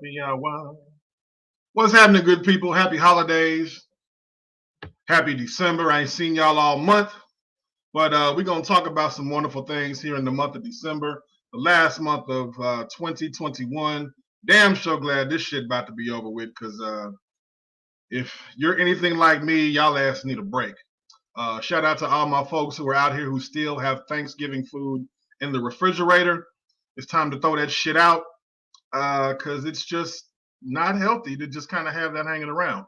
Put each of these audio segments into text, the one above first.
happy hour. What's happening, good people? Happy holidays. Happy December. I ain't seen y'all all month, but we're going to talk about some wonderful things here in the month of December, the last month of 2021. Damn sure glad this shit about to be over with, because if you're anything like me, y'all ass need a break. Shout out to all my folks who are out here who still have Thanksgiving food in the refrigerator. It's time to throw that shit out, because it's just not healthy to just kind of have that hanging around.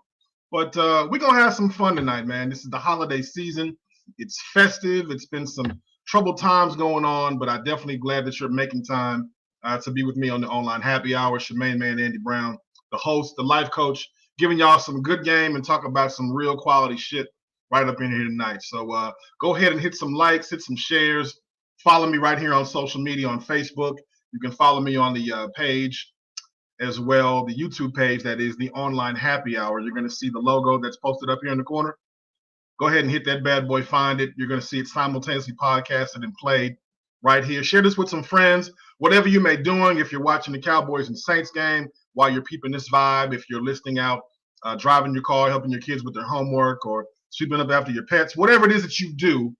But we're going to have some fun tonight, man. This is the holiday season. It's festive. It's been some troubled times going on, but I'm definitely glad that you're making time to be with me on the online happy hour. Shemaine Man, Andy Brown, the host, the life coach, giving y'all some good game and talk about some real quality shit right up in here tonight. So go ahead and hit some likes, hit some shares. Follow me right here on social media on Facebook. You can follow me on the page as well, the YouTube page, that is the online happy hour. You're going to see the logo that's posted up here in the corner. Go ahead and hit that bad boy, find it. You're going to see it simultaneously podcasted and played right here. Share this with some friends, whatever you may be doing. If you're watching the Cowboys and Saints game, while you're peeping this vibe, if you're listening out, driving your car, helping your kids with their homework, or sweeping up after your pets, whatever it is that you do,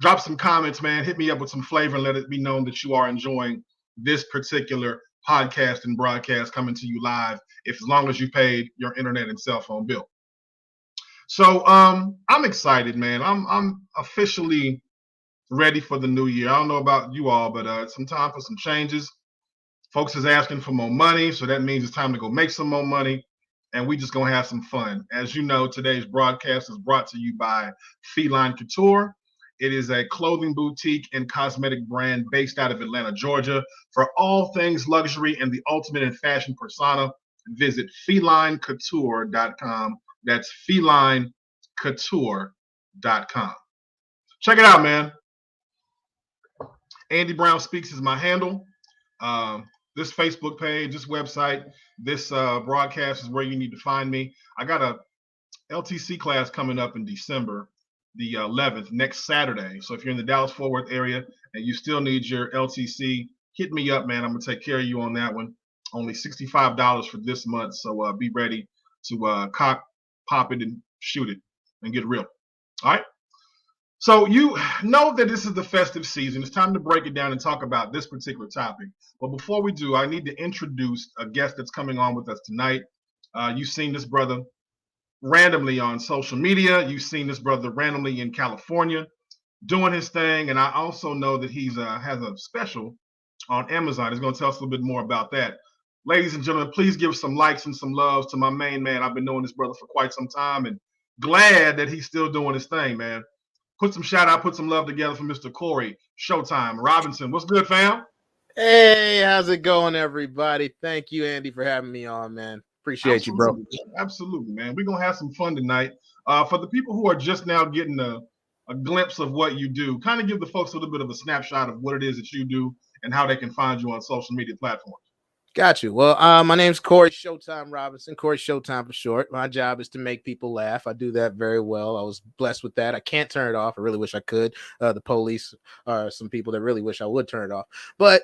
drop some comments, man. Hit me up with some flavor and let it be known that you are enjoying this particular podcast and broadcast coming to you live, as long as you paid your internet and cell phone bill. So I'm excited, man. I'm officially ready for the new year. I don't know about you all, but it's some time for some changes. Folks is asking for more money, so that means it's time to go make some more money, and we just gonna have some fun. As you know, today's broadcast is brought to you by Feline Couture. It is a clothing boutique and cosmetic brand based out of Atlanta, Georgia. For all things luxury and the ultimate in fashion persona, visit felinecouture.com. That's felinecouture.com. Check it out, man. Andy Brown Speaks is my handle. This Facebook page, this website, this broadcast is where you need to find me. I got a LTC class coming up in December the 11th, next Saturday. So if you're in the Dallas-Fort Worth area and you still need your LTC, hit me up, man. I'm going to take care of you on that one. Only $65 for this month. So be ready to pop it and shoot it and get real. All right. So you know that this is the festive season. It's time to break it down and talk about this particular topic. But before we do, I need to introduce a guest that's coming on with us tonight. You've seen this brother randomly on social media. You've seen this brother randomly in California doing his thing. And I also know that he's has a special on Amazon. He's going to tell us a little bit more about that. Ladies and gentlemen, please give some likes and some loves to my main man. I've been knowing this brother for quite some time and glad that he's still doing his thing, man. Put some shout out, put some love together for Mr. Cory Showtime Robinson. What's good, fam? Hey, how's it going, everybody? Thank you, Andy, for having me on, man. Appreciate you, bro. Absolutely, man. We're going to have some fun tonight. For the people who are just now getting a glimpse of what you do, kind of give the folks a little bit of a snapshot of what it is that you do and how they can find you on social media platforms. Got you. Well, my name's Cory Showtime Robinson, Cory Showtime for short. My job is to make people laugh. I do that very well. I was blessed with that. I can't turn it off. I really wish I could. The police are some people that really wish I would turn it off. But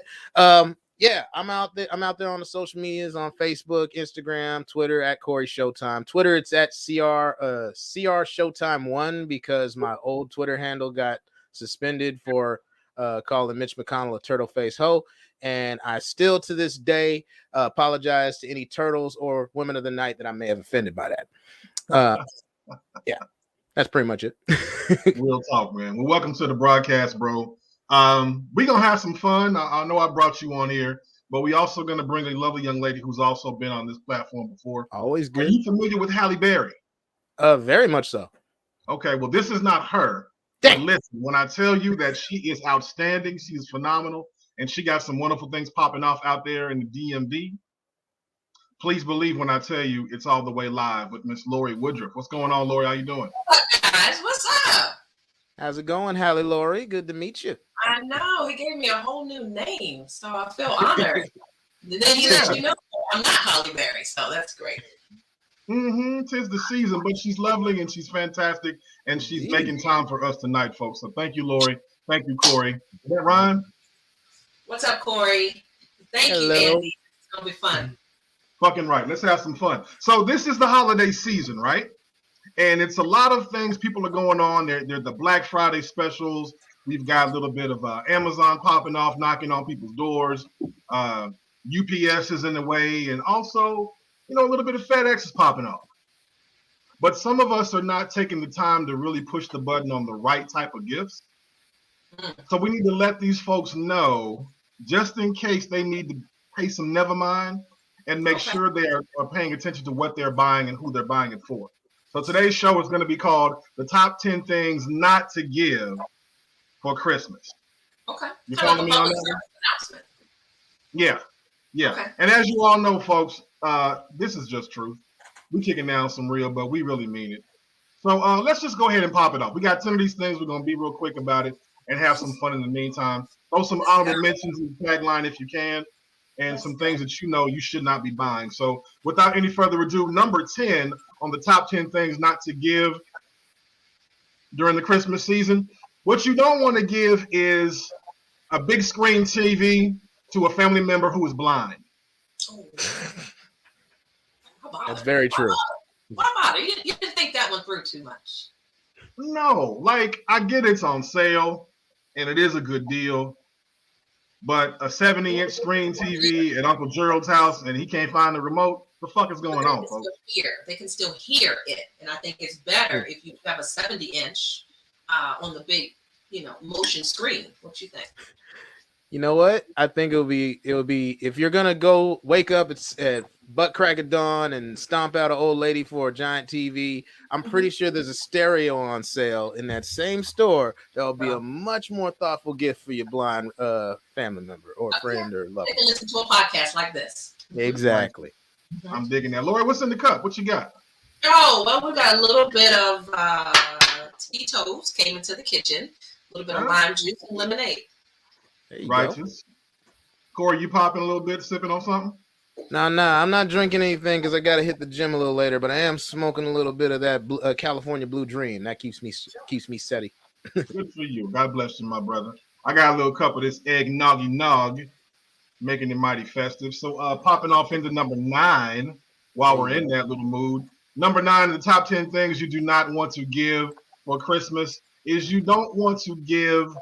yeah, I'm out there. I'm out there on the social medias, on Facebook, Instagram, Twitter at Cory Showtime. Twitter, it's at CR Showtime 1 because my old Twitter handle got suspended for calling Mitch McConnell a turtle face hoe. And I still, to this day, apologize to any turtles or women of the night that I may have offended by that. Yeah, that's pretty much it. Real talk, man. Well, welcome to the broadcast, bro. We're going to have some fun. I know I brought you on here, but we also going to bring a lovely young lady who's also been on this platform before. Always good. Are you familiar with Halle Berry? Very much so. Okay, well, this is not her. Dang. But listen, when I tell you that she is outstanding, she is phenomenal, and she got some wonderful things popping off out there in the DMV, please believe when I tell you it's all the way live with Miss Lorie Woodruff. What's going on, Lorie? How you doing? Guys, what's up? How's it going, Halle Lorie? Good to meet you. I know. He gave me a whole new name, so I feel honored. Then he let you know I'm not Halle Berry, so that's great. Tis the season, but she's lovely and she's fantastic, and she's making time for us tonight, folks. So thank you, Lorie. Thank you, Cory. Is that Ryan? What's up, Cory? Thank you, Andy. It's gonna be fun. Fucking right. Let's have some fun. So this is the holiday season, right? And it's a lot of things people are going on. They're the Black Friday specials. We've got a little bit of Amazon popping off, knocking on people's doors. UPS is in the way, and also, a little bit of FedEx is popping off. But some of us are not taking the time to really push the button on the right type of gifts. So we need to let these folks know, just in case they need to pay some never mind, and make sure they are paying attention to what they're buying and who they're buying it for. So today's show is going to be called The Top 10 Things Not to Give for Christmas. Okay. You following me on that? Announcement. Yeah. Okay. And as you all know, folks, this is just truth. We're kicking down some real, but we really mean it. So let's just go ahead and pop it off. We got 10 of these things. We're going to be real quick about it and have some fun in the meantime. Throw some honorable mentions in the tagline if you can, and some things that you should not be buying. So without any further ado, number 10 on the top 10 things not to give during the Christmas season. What you don't want to give is a big screen TV to a family member who is blind. Oh. That's very true. What about it? You didn't think that one through too much. No, I get it's on sale, and it is a good deal. But a 70-inch screen TV at Uncle Gerald's house, and he can't find the remote. The fuck is going on, folks? They can still hear it, and I think it's better if you have a 70-inch on the big, motion screen. What you think? You know what? I think it'll be if you're gonna go wake up at butt crack of dawn and stomp out an old lady for a giant TV. I'm pretty sure there's a stereo on sale in that same store. That'll be a much more thoughtful gift for your blind family member or friend or lover. They can listen to a podcast like this. Exactly. I'm digging that. Lorie, what's in the cup? What you got? Oh, well, we got a little bit of Tito's came into the kitchen. A little bit of lime juice and lemonade. Righteous. Cory, you popping a little bit, sipping on something? No, I'm not drinking anything because I got to hit the gym a little later. But I am smoking a little bit of that California Blue Dream. That keeps me steady. Good for you. God bless you, my brother. I got a little cup of this Eggnog, making it mighty festive. So popping off into number 9 while we're in that little mood. Number 9 in the top 10 things you do not want to give for Christmas is you don't want to give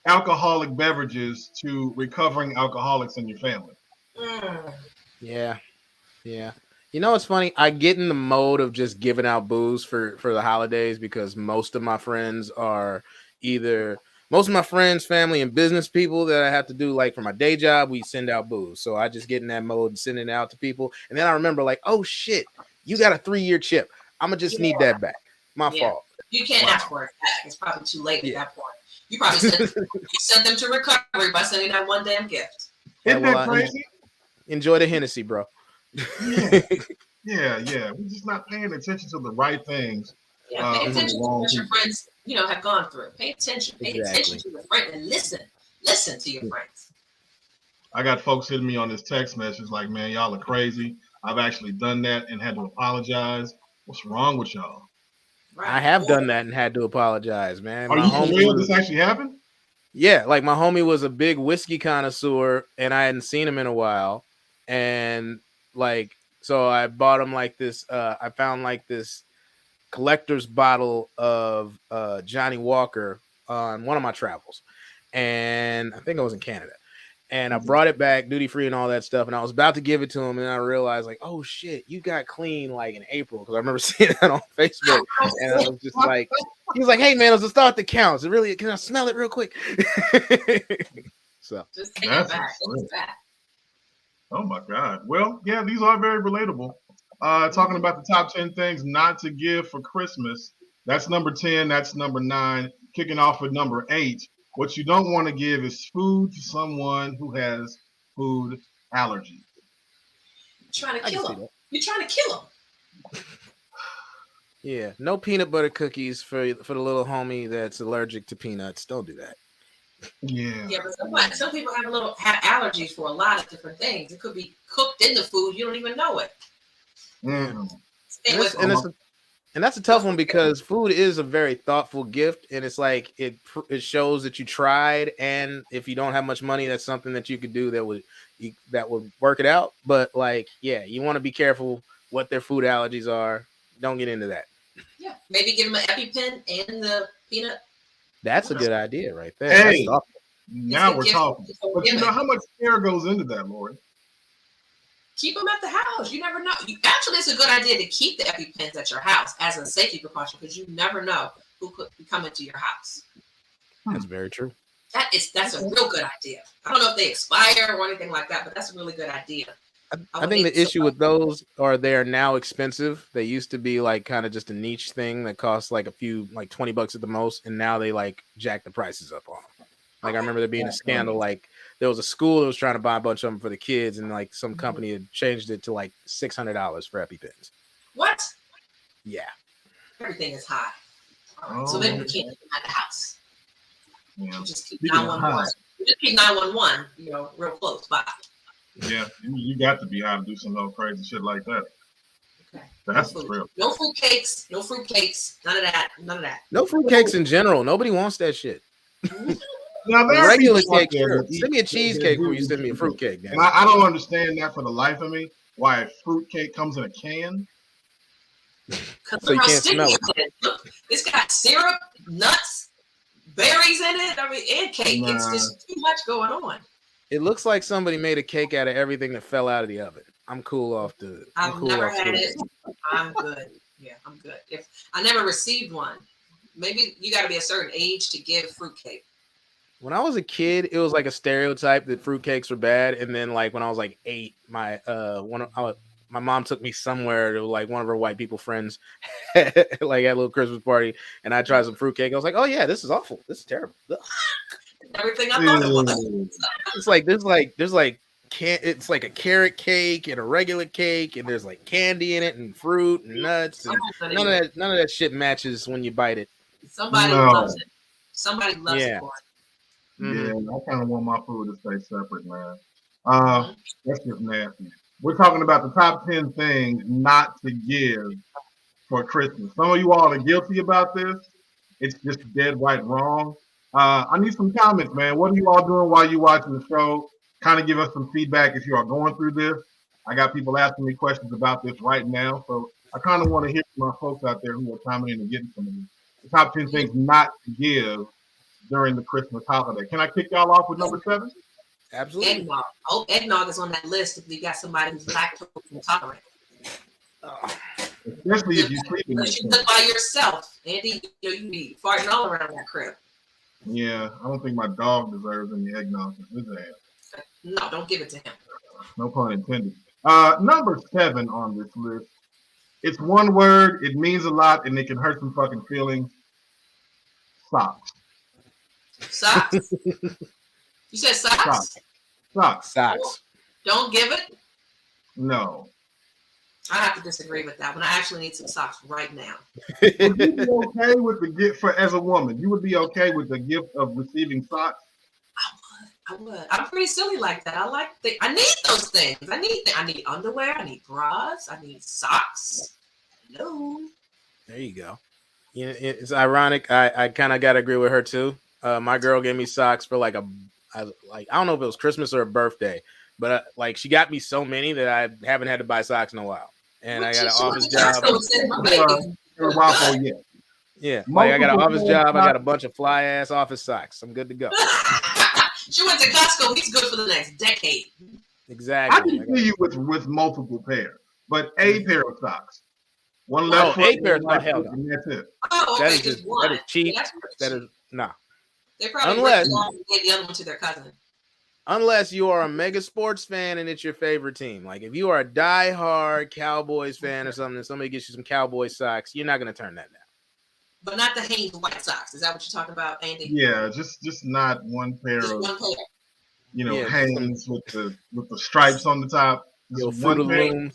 alcoholic beverages to recovering alcoholics in your family. Yeah. It's funny. I get in the mode of just giving out booze for the holidays because most of my friends, family, and business people that I have to do, like for my day job, we send out booze. So I just get in that mode and sending it out to people. And then I remember oh shit, you got a 3-year chip. I'm going to just need that back. My fault. You can't ask for it back. It's probably too late at that point. You probably sent them to recovery by sending that one damn gift. Isn't that crazy? Enjoy the Hennessy, bro. Yeah. We're just not paying attention to the right things. Yeah, pay attention to what your friends, have gone through. Pay attention. Pay attention to your friend and listen. Listen to your friends. I got folks hitting me on this text message like, man, y'all are crazy. I've actually done that and had to apologize. What's wrong with y'all? Right. I have done that and had to apologize, man. Are you for real? This actually happened? Yeah, my homie was a big whiskey connoisseur, and I hadn't seen him in a while. And so I bought him this. I found this collector's bottle of Johnny Walker on one of my travels, and I think I was in Canada. And I brought it back duty free and all that stuff. And I was about to give it to him. And I realized oh shit, you got clean in April. Cause I remember seeing that on Facebook. And I was just he was like, hey man, it was the start that counts. It really, can I smell it real quick? So just take it back. Oh my God. Well, yeah, these are very relatable. Talking about the top 10 things not to give for Christmas. That's number 10. That's number 9. Kicking off with number 8. What you don't want to give is food to someone who has food allergies. You're trying to kill them. You're trying to kill them. Yeah, no peanut butter cookies for the little homie that's allergic to peanuts. Don't do that. Yeah. Yeah, but some people have allergies for a lot of different things. It could be cooked in the food. You don't even know it. Mm. And And that's a tough one because food is a very thoughtful gift, and it's like it shows that you tried, and if you don't have much money, that's something that you could do that would work it out. But like, yeah, you want to be careful what their food allergies are. Don't get into that. Yeah, maybe give them an EpiPen and the peanut. That's a good idea right there. Hey, That's now we're talking. But you know how much care goes into that, Lorie? Keep them at the house. You never know. Actually, it's a good idea to keep the EpiPens at your house as a safety precaution because you never know who could be coming to your house. That's very true. That's a real good idea. I don't know if they expire or anything like that, but that's a really good idea. I think the issue with those are they are now expensive. They used to be like kind of just a niche thing that costs like like $20 at the most, and now they like jack the prices up on them. Like I remember there being a scandal, like there was a school that was trying to buy a bunch of them for the kids, and like some company had changed it to like $600 for EpiPens. What? Yeah. Everything is high. All right. So then we can't keep them at the house. Yeah. Just keep 911. Just keep 911, real close by. Yeah, you got to be high to do some little crazy shit like that. Okay. That's real. No fruitcakes. None of that. No fruitcakes in general. Nobody wants that shit. Now, regular cake, sure. Send me a cheesecake before you send me a fruitcake. And I don't understand that for the life of me. Why a fruitcake comes in a can? So you can't smell it. Look, it's got syrup, nuts, berries in it. I mean, and cake. Nah. It's just too much going on. It looks like somebody made a cake out of everything that fell out of the oven. I'm cool off the. I've never had it. I'm good. Yeah, I'm good. If I never received one, maybe you got to be a certain age to give fruitcake. When I was a kid, it was like a stereotype that fruitcakes were bad, and then like when I was like 8, my mom took me somewhere to like one of her white people friends, like at a little Christmas party, and I tried some fruitcake. I was like, oh yeah, this is awful. This is terrible. Everything I thought it was. It's like there's it's like a carrot cake and a regular cake, and there's like candy in it and fruit and nuts, and none of that shit matches when you bite it. Somebody loves it. Somebody loves it for it. Yeah, I kind of want my food to stay separate, man. That's just nasty. We're talking about the top 10 things not to give for Christmas. Some of you all are guilty about this. It's just dead right wrong. I need some comments, man. What are you all doing while you watching the show? Kind of give us some feedback if you are going through this. I got people asking me questions about this right now, so I kind of want to hear from my folks out there who are commenting and getting some of these. The top 10 things not to give during the Christmas holiday. Can I kick y'all off with number 7? Absolutely. Eggnog. Oh, eggnog is on that list if you got somebody who's lactose intolerant. Especially if you sleep in Unless you live by yourself, Andy, you be farting all around that crib. Yeah, I don't think my dog deserves any eggnog from his ass. No, don't give it to him. No pun intended. Number 7 on this list. It's one word. It means a lot, and it can hurt some fucking feelings. Socks. Socks? You said socks? Socks. Don't give it? No. I have to disagree with that one. I actually need some socks right now. Would you be okay with the gift as a woman? You would be okay with the gift of receiving socks? I would. I'm pretty silly like that. I need those things. I need underwear. I need bras. I need socks. Hello. There you go. Yeah, it's ironic. I kind of got to agree with her too. My girl gave me socks for I don't know if it was Christmas or a birthday, but she got me so many that I haven't had to buy socks in a while. And I got an office job. Yeah, I got an office job. I got a bunch of fly ass office socks. I'm good to go. She went to Costco. He's good for the next decade. Exactly. I can see you with multiple pairs, but a pair of socks. One left. A pair of socks. Hell no. And that's it. Oh, okay, that is cheap. That is nah. They probably gave the other one to their cousin. Unless you are a mega sports fan and it's your favorite team. Like if you are a diehard Cowboys fan or something, and somebody gets you some Cowboys socks, you're not going to turn that down. But not the Hanes White Sox. Is that what you're talking about, Andy? Yeah, just not one pair just of one pair. Hanes with the stripes on the top. Just one pair.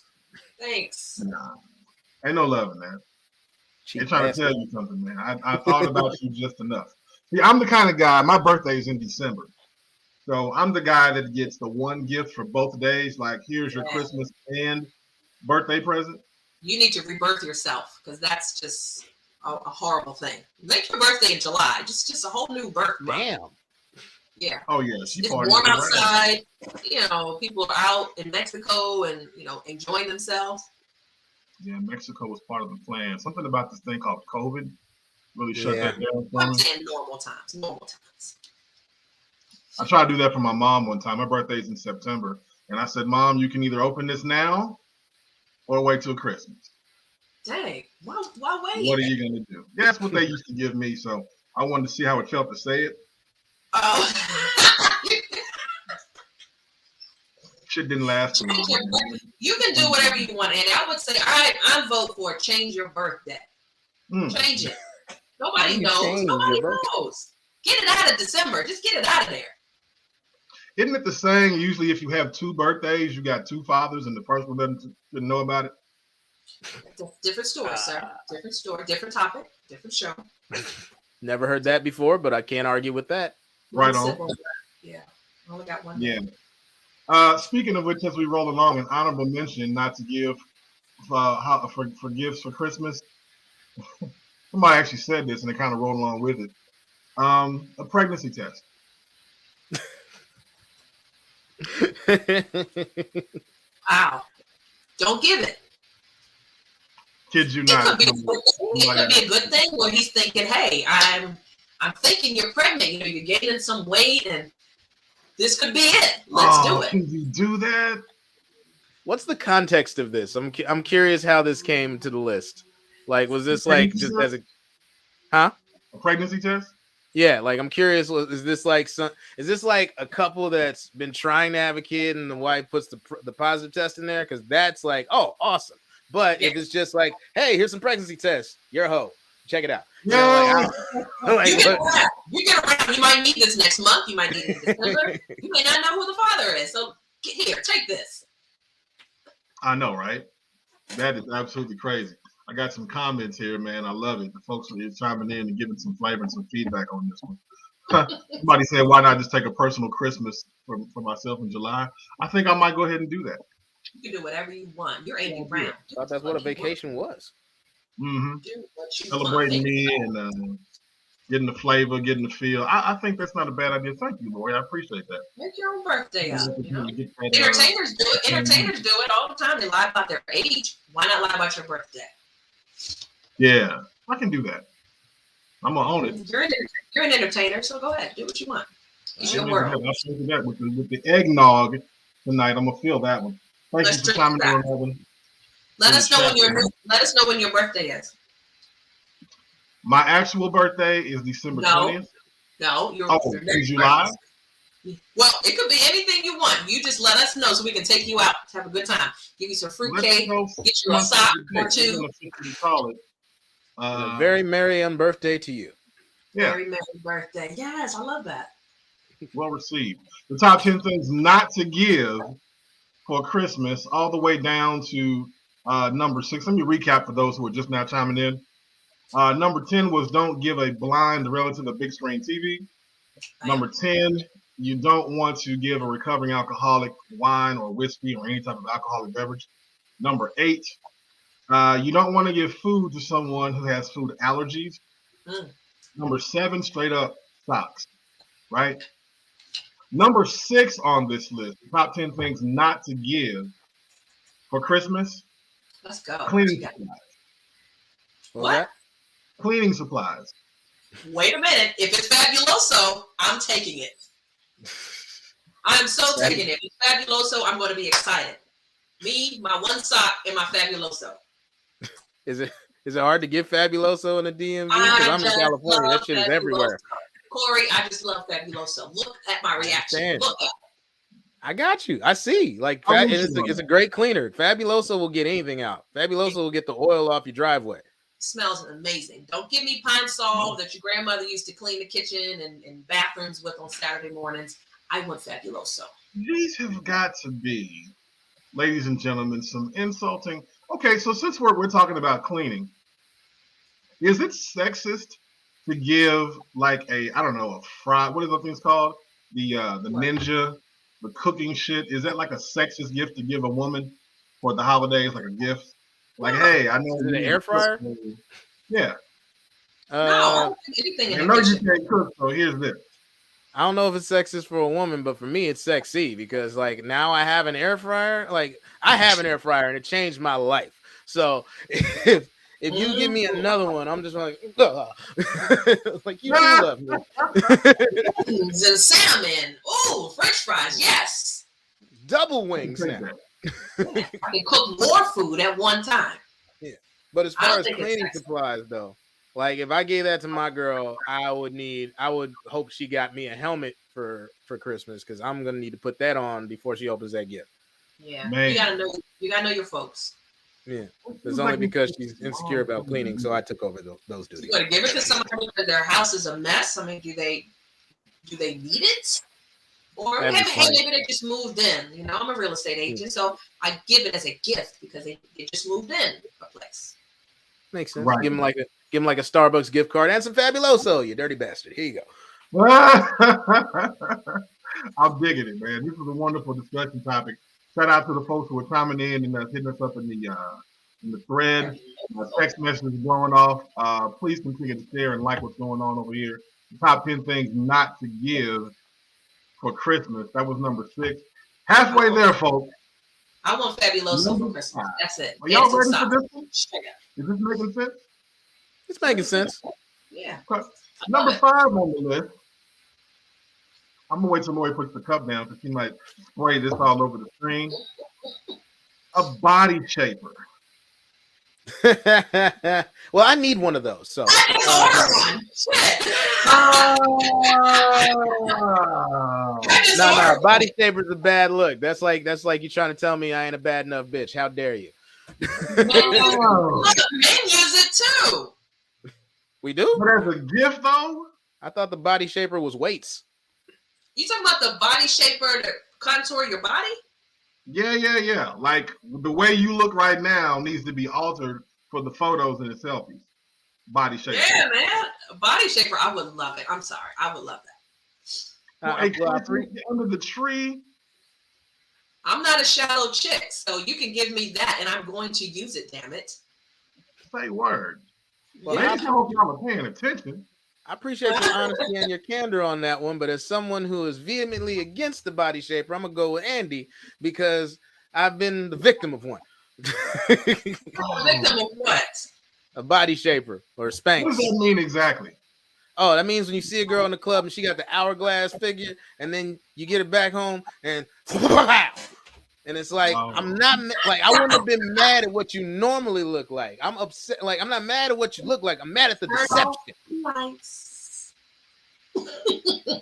Thanks. Nah, ain't no love in that. They're trying to tell you something, man. I thought about you just enough. See, I'm the kind of guy. My birthday is in December, so I'm the guy that gets the one gift for both days. Like, here's your Christmas and birthday present. You need to rebirth yourself because that's just a horrible thing. Make your birthday in July. Just a whole new birth month. Damn. Yeah. Oh yeah, she It's parties warm right. outside. You know, people are out in Mexico and enjoying themselves. Yeah, Mexico was part of the plan. Something about this thing called COVID really shut Yeah. that down for I'm me. saying normal times. Normal times. I tried to do that for my mom one time. My birthday's in September, and I said, "Mom, you can either open this now or wait till Christmas." Dang. Why wait? What are you gonna do? Yeah, that's what they used to give me, so I wanted to see how it felt to say it. Oh. Shit didn't last too long. You can do whatever you want, and I would say I vote for change your birthday. Change it. Nobody knows. Nobody knows. Get it out of December. Just get it out of there. Isn't it the saying, usually if you have two birthdays, you got two fathers and the first one didn't know about it? Different story, sir. Different story. Different topic. Different show. Never heard that before, but I can't argue with that. Right on. Yeah. I only got one. Yeah. Speaking of which, as we roll along, an honorable mention not to give for gifts for Christmas. Somebody actually said this, and they kind of rolled along with it. A pregnancy test. Wow. Don't give it. Kid you It not. could be a good thing where he's thinking, hey, I'm thinking you're pregnant. You're gaining some weight, and this could be it. Let's do it. Can you do that? What's the context of this? I'm curious how this came to the list. Like, was this like just as a pregnancy test? Yeah, like I'm curious. Is this like a couple that's been trying to have a kid and the wife puts the positive test in there? Because that's like, oh, awesome. But if it's just like, hey, here's some pregnancy tests, you're a hoe. Check it out. You get around. You might need this next month. You might need it in December. You may not know who the father is. So get here, take this. I know, right? That is absolutely crazy. I got some comments here, man. I love it. The folks are chiming in and giving some flavor and some feedback on this one. Somebody said, why not just take a personal Christmas for myself in July? I think I might go ahead and do that. You can do whatever you want. You're Amy Brown. I thought that's what a vacation was. Mm-hmm. Celebrating me and getting the flavor, getting the feel. I think that's not a bad idea. Thank you, Lorie. I appreciate that. Make your own birthday up. Entertainers do it. Entertainers do it all the time. They lie about their age. Why not lie about your birthday? Yeah, I can do that. I'm gonna own it. You're an entertainer, so go ahead, do what you want. It's your world. I'll do that with the eggnog tonight. I'm gonna feel that one. Thank you for coming in, Evan. Let us know when your birthday is. My actual birthday is December 20th. No, in July. Well, it could be anything you want. You just let us know so we can take you out to have a good time. Give you some fruitcake, get you a sock or two. A very merry birthday to you. Yeah. Very merry birthday. Yes, I love that. Well received. The top 10 things not to give for Christmas, all the way down to number 6. Let me recap for those who are just now chiming in. Number 10 was don't give a blind relative a big screen TV. Number 10, you don't want to give a recovering alcoholic wine or whiskey or any type of alcoholic beverage. Number 8, you don't want to give food to someone who has food allergies. Number 7, straight up socks, right? Number 6 on this list, top 10 things not to give for Christmas. Let's go. Cleaning supplies. What? Cleaning supplies. Wait a minute. If it's Fabuloso, I'm taking it. I'm so taking it. If it's Fabuloso, I'm going to be excited. Me, my one sock, and my Fabuloso. Is it hard to get Fabuloso in the DMV? Because I'm in California. That shit is everywhere. Cory, I just love Fabuloso. Look at my reaction. Look at it. I got you. I see. Like, it's a great cleaner. Fabuloso will get anything out. Fabuloso will get the oil off your driveway. It smells amazing. Don't give me Pine Sol that your grandmother used to clean the kitchen and bathrooms with on Saturday mornings. I want Fabuloso. These have got to be, ladies and gentlemen, some insulting. Okay, so since we're talking about cleaning, is it sexist to give like a fry? What are those things called? The Ninja, the cooking shit. Is that like a sexist gift to give a woman for the holidays, like a gift? Like, hey, I know Is it an you air fryer? Yeah. No, I don't think anything I in know the you kitchen. can't cook, so here's this. I don't know if it's sexist for a woman, but for me, it's sexy because like now I have an air fryer. Like I have an air fryer and it changed my life. So if you give me another one, I'm just like, like you do love me. Beans and salmon. Ooh, French fries. Yes. Double wings now. I can cook more food at one time. Yeah. But as I far don't as think it's cleaning sexy. supplies, though, like if I gave that to my girl, I would hope she got me a helmet for Christmas because I'm gonna need to put that on before she opens that gift. Yeah, Man. you gotta know your folks. Yeah, it's only because she's insecure about cleaning, so I took over those duties. You gotta give it to somebody because their house is a mess. I mean, do they need it? Or That'd be hey, funny. maybe they just moved in. You know, I'm a real estate agent, so I give it as a gift because they just moved in a place. Makes sense. Right. Give him like a Starbucks gift card and some Fabuloso, you dirty bastard. Here you go. I'm digging it, man. This is a wonderful discussion topic. Shout out to the folks who are chiming in and hitting us up in the thread. Text messages blowing off. Please continue to share and like what's going on over here. The top 10 things not to give for Christmas. That was number 6. Halfway there, folks. I want Fabuloso for Christmas. That's it. Are y'all ready for this one? Is this making sense? It's making sense. Yeah. Okay. Number 5 on the list. I'm gonna wait till Lorie puts the cup down because she might spray this all over the screen. A body shaper. Well, I need one of those. So no, body shaper's a bad look. That's like you trying to tell me I ain't a bad enough bitch. How dare you? Men use it too. We do? But as a gift though? I thought the body shaper was weights. You talking about the body shaper to contour your body? Yeah. Like the way you look right now needs to be altered for the photos and the selfies. Body shaper. Yeah, man. A body shaper, I would love it. I'm sorry. I would love that. Under the tree. I'm not a shallow chick, so you can give me that and I'm going to use it, damn it. Say word. Well, I hope y'all are paying attention. I appreciate your honesty and your candor on that one, but as someone who is vehemently against the body shaper, I'm gonna go with Andy because I've been the victim of one. Victim of what? A body shaper or a spank. What does that mean exactly? Oh, that means when you see a girl in the club and she got the hourglass figure, and then you get it back home and and it's like I'm not like I wouldn't have been mad at what you normally look like. I'm upset. Like I'm not mad at what you look like. I'm mad at the deception. Nice.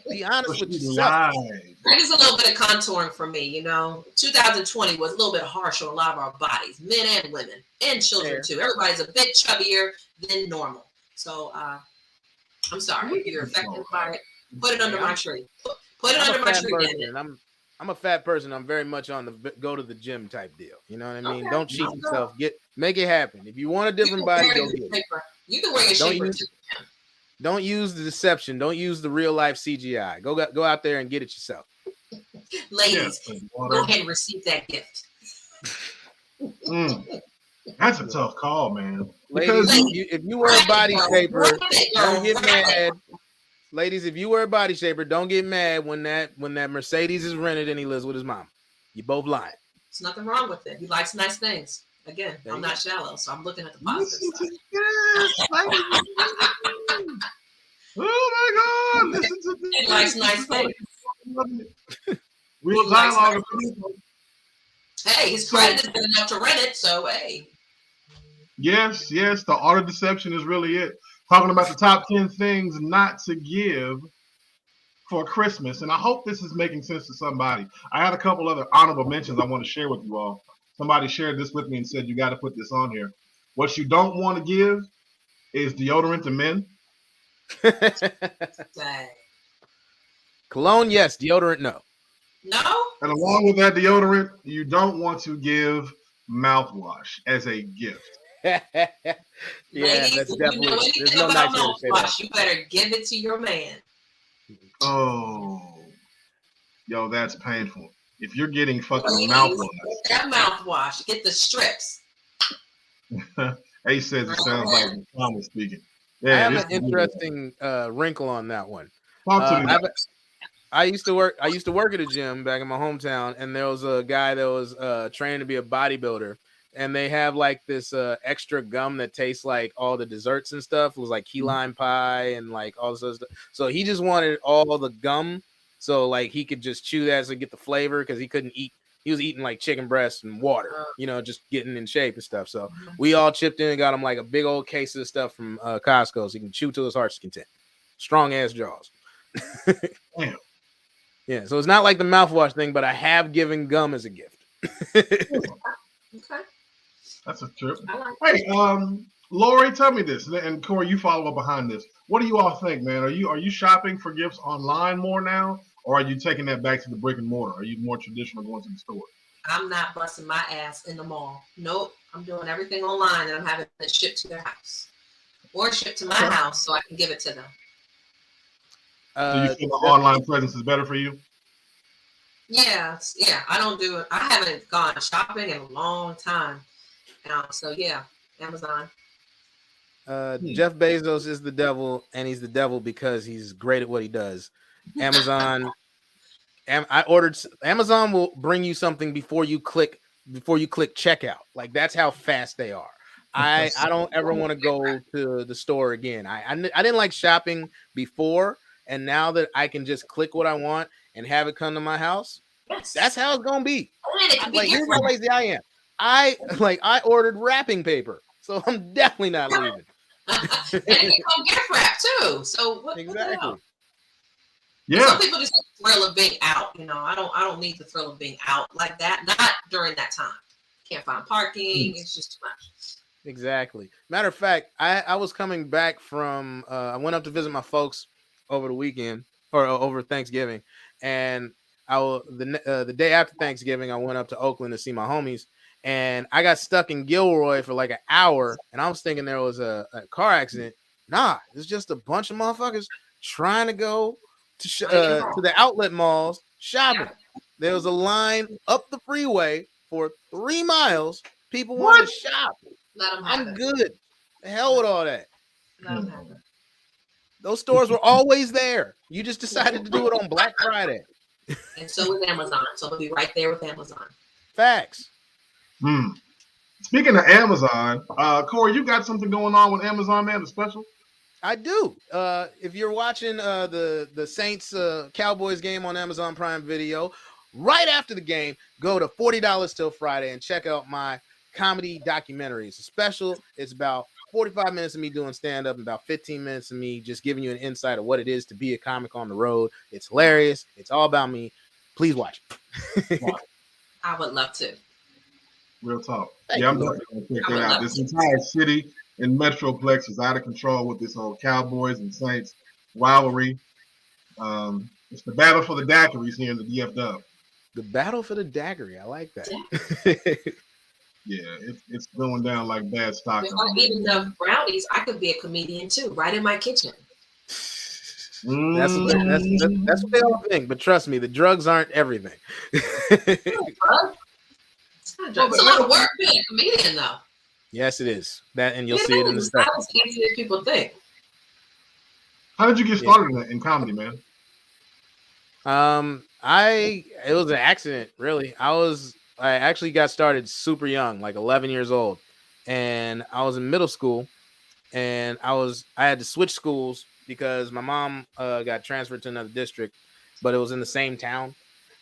Be honest with yourself. There's a little bit of contouring for me, you know. 2020 was a little bit harsh on a lot of our bodies, men and women, and children too. Everybody's a bit chubbier than normal. So I'm sorry if you're affected by it. Put it under my tree. Put it under my tree. I'm a fat person. I'm very much on the go to the gym type deal. You know what I mean? Don't cheat yourself. Make it happen. If you want a different body, go get it. You can wear your shaper too. Don't use the deception. Don't use the real life CGI. Go out there and get it yourself. Ladies, go ahead and receive that gift. That's a tough call, man. Ladies, if you wear a body shaper, don't get mad. Ladies, if you wear a body shaper, don't get mad when that Mercedes is rented and he lives with his mom. You both lying. There's nothing wrong with it. He likes nice things. Again, I'm not shallow, so I'm looking at the positive side. Oh my God! Listen to this. He likes nice things. Real dialogue. Hey, his credit is good enough to rent it, so hey. Yes. The art of deception is really it. Talking about the top 10 things not to give for Christmas. And I hope this is making sense to somebody. I had a couple other honorable mentions I want to share with you all. Somebody shared this with me and said, you got to put this on here. What you don't want to give is deodorant to men. Cologne, yes. Deodorant, no. No? And along with that deodorant, you don't want to give mouthwash as a gift. Yeah, ladies, that's definitely. There's no nice way to say that. You better give it to your man. Oh, yo, that's painful. If you're getting fucking mouthwash, that mouthwash, get the strips. Ace says it sounds like Thomas speaking. I Yeah, have this an is interesting wrinkle on that one. talk to me. I used to work at a gym back in my hometown, and there was a guy that was trained to be a bodybuilder, and they have like this extra gum that tastes like all the desserts and stuff. It was like key lime pie and like all this other stuff. So he just wanted all the gum, so like he could just chew that to get the flavor because he couldn't eat. He was eating like chicken breast and water, just getting in shape and stuff. So we all chipped in and got him like a big old case of stuff from Costco, so he can chew to his heart's content. Strong ass jaws. Damn. Yeah, so it's not like the mouthwash thing, but I have given gum as a gift. Okay. That's a trip. Like Hey, Lorie, tell me this, and Cory, you follow up behind this. What do you all think, man? Are you shopping for gifts online more now, or are you taking that back to the brick and mortar? Are you more traditional going to the store? I'm not busting my ass in the mall. Nope. I'm doing everything online and I'm having it shipped to their house or shipped to my house so I can give it to them. Do you feel the online presence is better for you? Yeah. I don't do it. I haven't gone shopping in a long time now. So yeah, Amazon. Jeff Bezos is the devil, and he's the devil because he's great at what he does. Amazon. Amazon will bring you something before you click checkout. Like that's how fast they are. I don't ever want to go to the store again. I didn't like shopping before, and now that I can just click what I want and have it come to my house, that's how it's gonna be. Here's how lazy I am. I ordered wrapping paper, so I'm definitely not leaving. And it can come gift wrap too. So what? Exactly. Yeah. Some people just thrill of being out. I don't need the thrill of being out like that. Not during that time. Can't find parking. It's just too much. Exactly. Matter of fact, I was coming back from I went up to visit my folks over the weekend or over Thanksgiving, and the day after Thanksgiving I went up to Oakland to see my homies, and I got stuck in Gilroy for like an hour, and I was thinking there was a car accident. Nah, it's just a bunch of motherfuckers trying to go to the outlet malls shopping. There was a line up the freeway for 3 miles. People wanted to shop. I'm good. The hell with all that. Those stores were always there. You just decided to do it on Black Friday. And so is Amazon. So it'll be right there with Amazon. Facts. Speaking of Amazon, Cory, you got something going on with Amazon, man? The special? I do. If you're watching the Saints Cowboys game on Amazon Prime Video, right after the game, go to $40 till Friday and check out my comedy documentary. It's a special. It's about 45 minutes of me doing stand-up and about 15 minutes of me just giving you an insight of what it is to be a comic on the road. It's hilarious. It's all about me. Please watch it. I would love to. Real talk. Thank I'm you, definitely going to check that out. This entire city in Metroplex is out of control with this whole Cowboys and Saints rivalry. It's the battle for the daiquiris here in the DFW. The battle for the daiquiri. I like that. Yeah, it's going down like bad stock. If I eat enough brownies, I could be a comedian too, right in my kitchen. That's what they all think. But trust me, the drugs aren't everything. It's a lot of work being a comedian, though. Yes, it is. That, and you'll see it in the stuff. It's not as easy as people think. How did you get started in comedy, man? It was an accident, really. I actually got started super young, like 11 years old, and I was in middle school, and I had to switch schools because my mom got transferred to another district, but it was in the same town,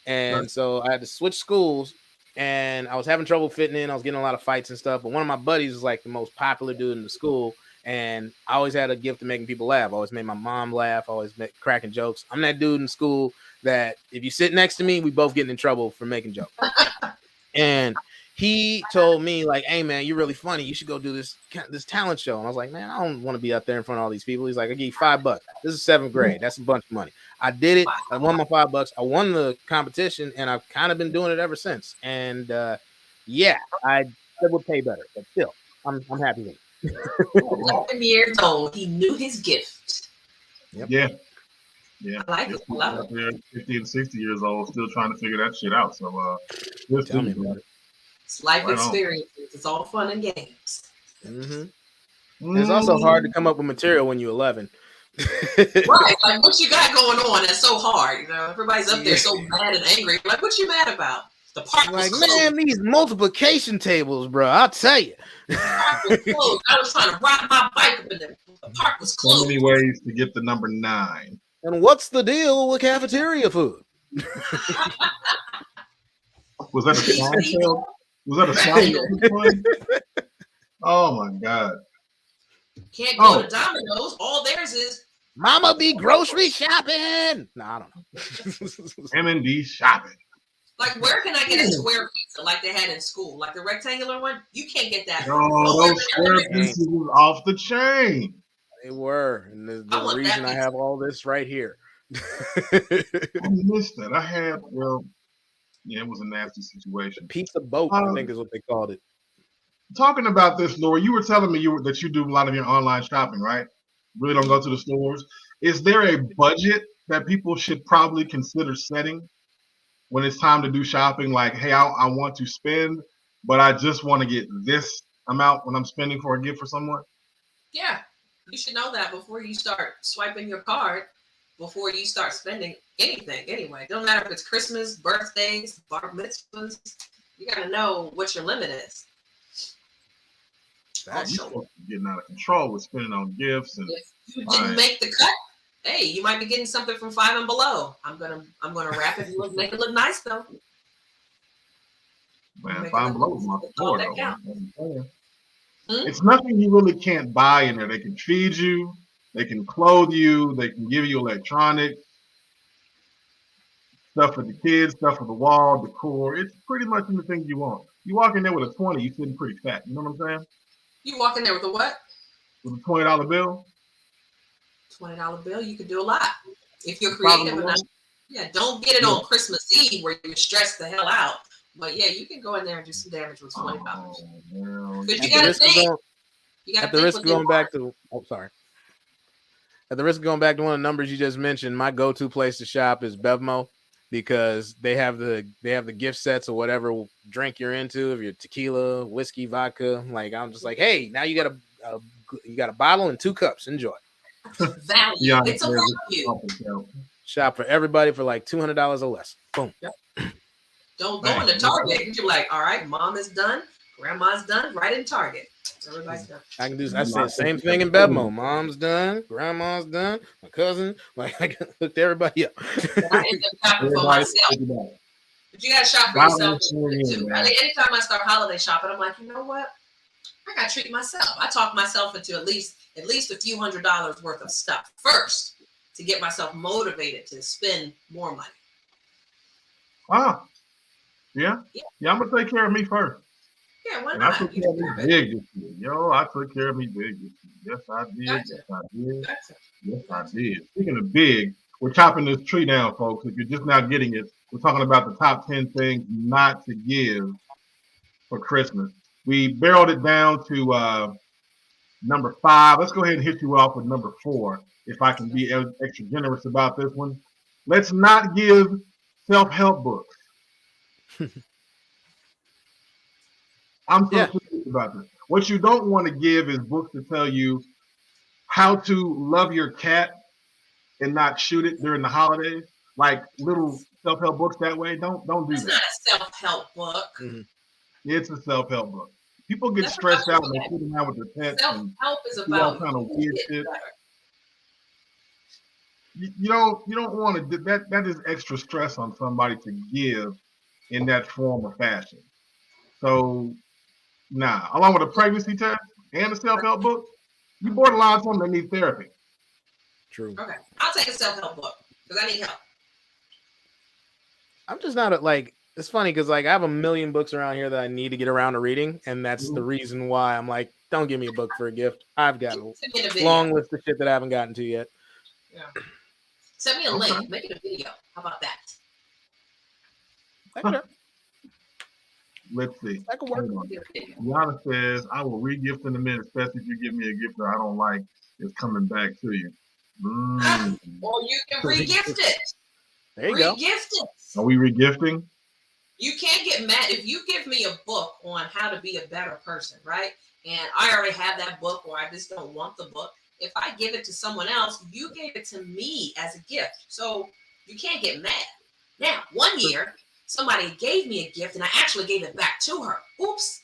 and so I had to switch schools, and I was having trouble fitting in. I was getting a lot of fights and stuff, but one of my buddies was like the most popular dude in the school, and I always had a gift of making people laugh. I always made my mom laugh. I always cracking jokes. I'm that dude in school that if you sit next to me, we both getting in trouble for making jokes. And he told me, like, hey, man, you're really funny. You should go do this talent show. And I was like, man, I don't want to be up there in front of all these people. He's like, I'll give you $5. This is 7th grade. That's a bunch of money. I did it. I won my $5. I won the competition, and I've kind of been doing it ever since. And, I would pay better. But still, I'm happy with it. 11 years old. He knew his gift. Yep. Yeah. I like it. Love it. 50 and 60 years old, still trying to figure that shit out. So, tell me about it. It's life experiences. It's all fun and games. And it's also hard to come up with material when you're 11. Right, like what you got going on that's so hard, you know? Everybody's up there so mad and angry. Like, what you mad about? The park was closed. Man, these multiplication tables, bro. I'll tell you. The park was closed. I was trying to ride my bike up in the park was closed. So many ways to get the number 9. And what's the deal with cafeteria food? Was that a Seinfeld? Was that a Seinfeld? Oh my God. Can't go to Domino's. All theirs is Mama be grocery shopping. No, I don't know. M&D shopping. Like, where can I get a square pizza like they had in school? Like the rectangular one? You can't get that. No, those square pizzas was off the chain. They were. And the reason I have all this right here. I missed that. I had, it was a nasty situation. Pizza boat, I think is what they called it. Talking about this, Lorie, you were telling me that you do a lot of your online shopping, right? Really don't go to the stores. Is there a budget that people should probably consider setting when it's time to do shopping? Like, hey, I want to spend, but I just want to get this amount when I'm spending for a gift for someone? Yeah, you should know that before you start swiping your card, before you start spending anything anyway. It don't matter if it's Christmas, birthdays, bar mitzvahs. You got to know what your limit is. You're getting out of control with spending on gifts, and if you didn't make the cut, hey, you might be getting something from 5 and below. I'm gonna wrap it and make it look nice though. Man, 5 and below is my floor though. It's nothing you really can't buy in there. They can feed you, they can clothe you, they can give you electronics, stuff for the kids, stuff for the wall, decor. It's pretty much anything you want. You walk in there with a 20, you're sitting pretty fat. You know what I'm saying? You walk in there with a what? With a $20 bill. $20 bill, you could do a lot if you're creative enough. Yeah, don't get it on Christmas Eve where you're stressed the hell out. But yeah, you can go in there and do some damage with $20. Because you got to think. At the risk of going back to, at the risk of going back to one of the numbers you just mentioned, my go-to place to shop is Bevmo, because they have the gift sets or whatever drink you're into. If you're tequila, whiskey, vodka, like I'm just like, hey, now you got a bottle and 2 cups. Enjoy. Value. Yeah, it's a value. Shop for everybody for like $200 or less. Boom. Yep. Don't go into Target and you're like, all right, mom is done, grandma's done, right in Target. Everybody's done. I say the same thing in Bevmo. Mom's done, grandma's done, my cousin, like I can hook everybody up. I end up shopping for myself. But you gotta shop for yourself too. Anytime I start holiday shopping, I'm like, you know what? I gotta treat myself. I talk myself into at least a few $100s worth of stuff first to get myself motivated to spend more money. Yeah, I'm gonna take care of me first. Yeah, why and not? I took care of me big this year. Yo, I took care of me big this year. Yes, I did. Gotcha. Yes, I did. Gotcha. Yes, I did. Speaking of big, we're chopping this tree down, folks. If you're just now getting it, we're talking about the top 10 things not to give for Christmas. We barreled it down to number 5. Let's go ahead and hit you off with number 4, if I can be extra generous about this one. Let's not give self-help books. I'm so serious about this. What you don't want to give is books to tell you how to love your cat and not shoot it during the holidays. Like little self-help books that way. Don't do It's that. not a self-help book. Mm-hmm. It's a self-help book. People get stressed out when they sit around with their pets. Self-help is about kind of weird shit. You don't want to. That is extra stress on somebody to give in that form or fashion. So, along with a pregnancy test and a self-help book, you borderline someone that needs therapy. True. Okay, I'll take a self-help book because I need help. I'm just not it's funny because I have a million books around here that I need to get around to reading, and that's the reason why I'm like, don't give me a book for a gift. I've got a long list of shit that I haven't gotten to yet. Yeah. Send me a link. Make it a video. How about that? Okay. Let's see. That could work. Yana says, I will re-gift in a minute, especially if you give me a gift that I don't like. It's coming back to you. Or you can re-gift it. There you go. Re-gift it. Are we re-gifting? You can't get mad if you give me a book on how to be a better person, right? and I already have that book, or I just don't want the book. If I give it to someone else, you gave it to me as a gift. So you can't get mad. Now, one year, somebody gave me a gift and I actually gave it back to her. Oops.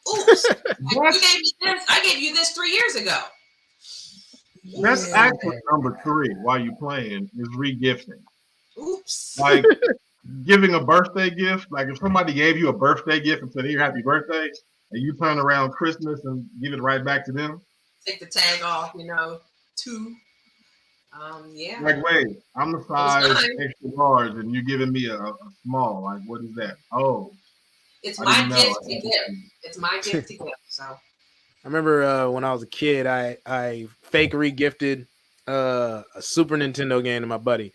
Oops. You gave me this. I gave you this 3 years ago. That's actually number 3 while you're playing is regifting. Oops. Like giving a birthday gift. Like if somebody gave you a birthday gift and said, "Here, happy birthday," and you turn around Christmas and give it right back to them. Take the tag off, two. Yeah. Like, wait, I'm the size extra large, and you're giving me a small. Like, what is that? Oh, it's my gift to give. It's my gift to give. So, I remember when I was a kid, I fake regifted a Super Nintendo game to my buddy.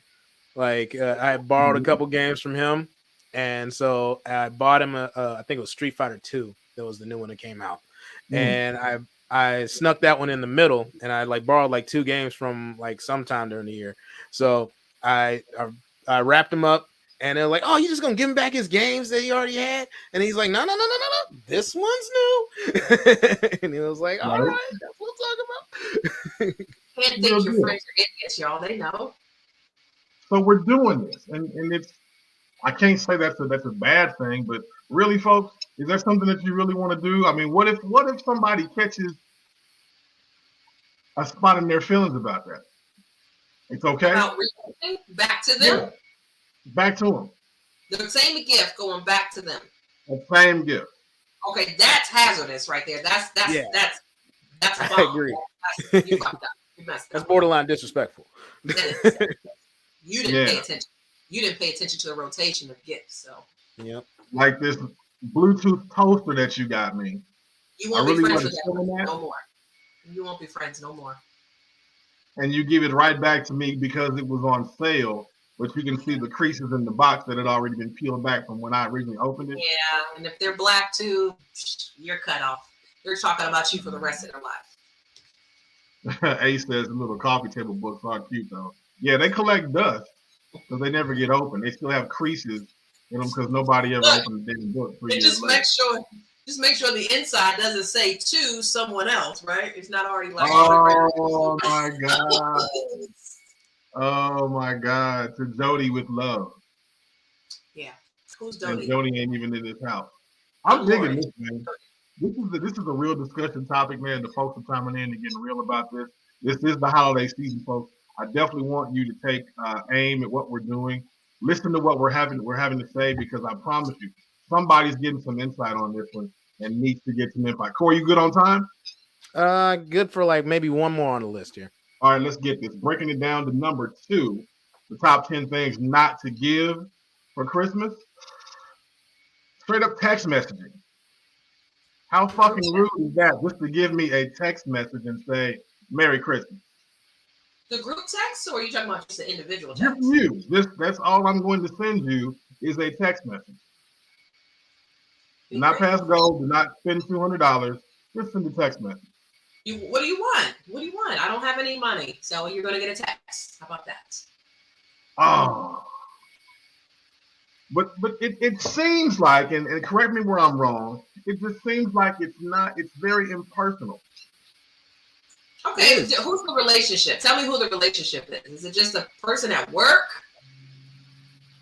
Like, I borrowed a couple games from him, and so I bought him I think it was Street Fighter 2. That was the new one that came out, and I snuck that one in the middle, and I like borrowed like 2 games from like sometime during the year. So I wrapped him up, and they're like, "Oh, you just gonna give him back his games that he already had?" And he's like, "No, this one's new." And he was like, "All right, that's what I'm talking about." Can't think your friends are idiots, y'all. They know. So we're doing this, and it's. I can't say that's a bad thing, but really, folks, is that something that you really want to do? I mean, what if somebody catches a spot in their feelings about that? It's okay. About back to them. Yeah. Back to them. The same gift going back to them. The same gift. Okay, that's hazardous right there. That's a bomb. I agree. You fucked up. You messed up. That's borderline disrespectful. You didn't pay attention. You didn't pay attention to the rotation of gifts. So. Yep. Like this Bluetooth toaster that you got me. You won't be friends with that no more. You won't be friends no more. And you give it right back to me because it was on sale, but you can see the creases in the box that had already been peeled back from when I originally opened it. Yeah, and if they're black too, you're cut off. They're talking about you for the rest of their life. Ace says the little coffee table books are cute though. Yeah, they collect dust because they never get open. They still have creases in them because nobody ever opened the damn book. Just make sure the inside doesn't say to someone else, right? It's not already like. Oh my god! Oh my god! To Jody with love. Yeah, who's Jody? And Jody ain't even in this house. I'm digging this, man. This is a real discussion topic, man. The folks are coming in and getting real about this. This is the holiday season, folks. I definitely want you to take aim at what we're doing. Listen to what we're having to say, because I promise you, somebody's getting some insight on this one and needs to get some insight. Cory, you good on time? Good for like maybe one more on the list here. All right, let's get this. Breaking it down to number 2, the top 10 things not to give for Christmas. Straight up text messaging. How fucking rude is that just to give me a text message and say, Merry Christmas? The group text, or are you talking about just the individual text? That's all I'm going to send you is a text message. Do not pass go. Do not spend $200. Just send a text message. What do you want? What do you want? I don't have any money, so you're going to get a text. How about that? Oh. But it seems like, and correct me where I'm wrong, it just seems like it's very impersonal. Okay, who's the relationship? Tell me who the relationship is. Is it just a person at work?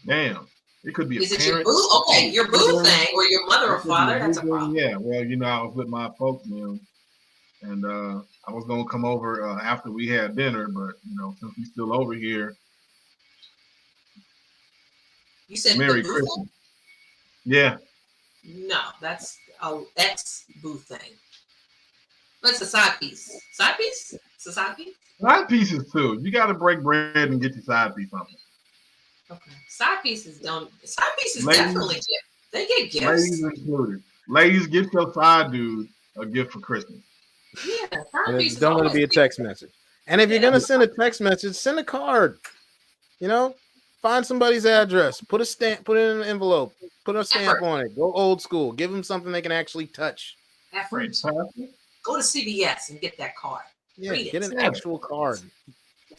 Damn. It could be is a it parent. Your boo? Okay, your boo thing, or your mother or father, that's a problem. Yeah, well, I was with my folks, man, and I was going to come over after we had dinner, but, since he's still over here. You said Merry Christmas. Yeah. No, that's a ex-boo thing. That's a side piece. Side piece? It's a side piece? Side pieces, too. You got to break bread and get your side piece something. Okay. Side pieces definitely get. They get gifts. Ladies included. Ladies, get your side dude a gift for Christmas. Yeah, side pieces. Don't let it be a text message. And if you're going to send a text message, send a card. Find somebody's address. Put a stamp. Put it in an envelope. Put a stamp on it. Go old school. Give them something they can actually touch. Effort. Go to CVS and get that card. Yeah, get an actual card.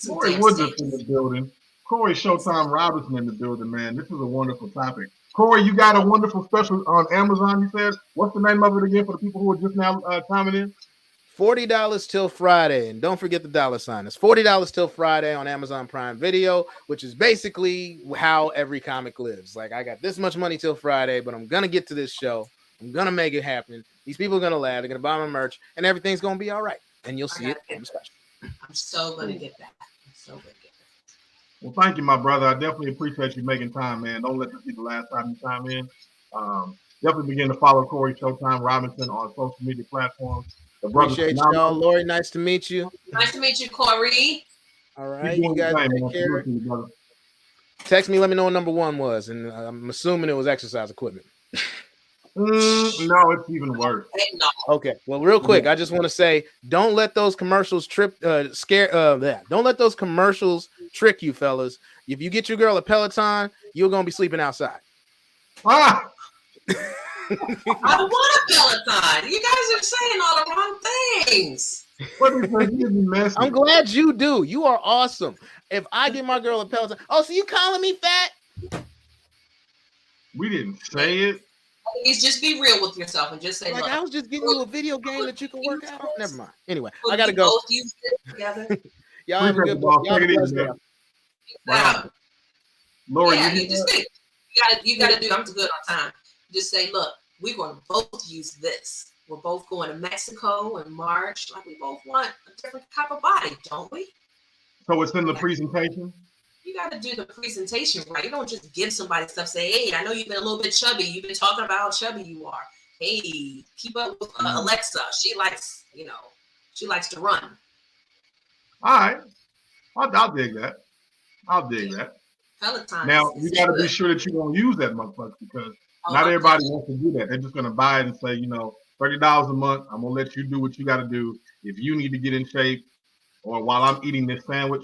Lorie Woodruff in the building. Cory Showtime Robinson in the building, man. This is a wonderful topic. Cory, you got a wonderful special on Amazon, you said. What's the name of it again for the people who are just now chiming in? $40 till Friday. And don't forget the $. It's $40 till Friday on Amazon Prime Video, which is basically how every comic lives. Like, I got this much money till Friday, but I'm going to get to this show. I'm going to make it happen. These people are going to laugh. They're going to buy my merch, and everything's going to be all right. And you'll see it on the special. I'm so going to get that. I'm so going to get that. Well, thank you, my brother. I definitely appreciate you making time, man. Don't let this be the last time you chime in. Definitely begin to follow Cory Showtime Robinson on social media platforms. Appreciate y'all. Lorie, nice to meet you. Nice to meet you, Cory. All right, you guys take care. Text me, let me know what number 1 was, and I'm assuming it was exercise equipment. No, it's even worse. Okay, well, real quick, I just want to say, don't let those commercials don't let those commercials trick you, fellas. If you get your girl a Peloton, you're gonna be sleeping outside. Ah! I want a Peloton. You guys are saying all the wrong things. I'm glad you do. You are awesome. If I get my girl a Peloton, so you calling me fat? We didn't say it. Please just be real with yourself and just say, like, I was just giving you a video game that you can work out. Never mind. Anyway, I gotta go. Both use it together. Y'all have a good one. Wow. Lorie, yeah, you just think you gotta do. I'm good on time. Just say, look, we're going to both use this. We're both going to Mexico in March. Like, we both want a different type of body, don't we? So it's in the presentation? You got to do the presentation right. You don't just give somebody stuff, say, hey, I know you've been a little bit chubby. You've been talking about how chubby you are. Hey, keep up with Alexa. She likes, she likes to run. All right. I'll dig that. I'll dig that. Peloton. Now, you got to be sure that you won't use that motherfucker because not everybody wants to do that. They're just going to buy it and say, $30 a month. I'm going to let you do what you got to do. If you need to get in shape or while I'm eating this sandwich.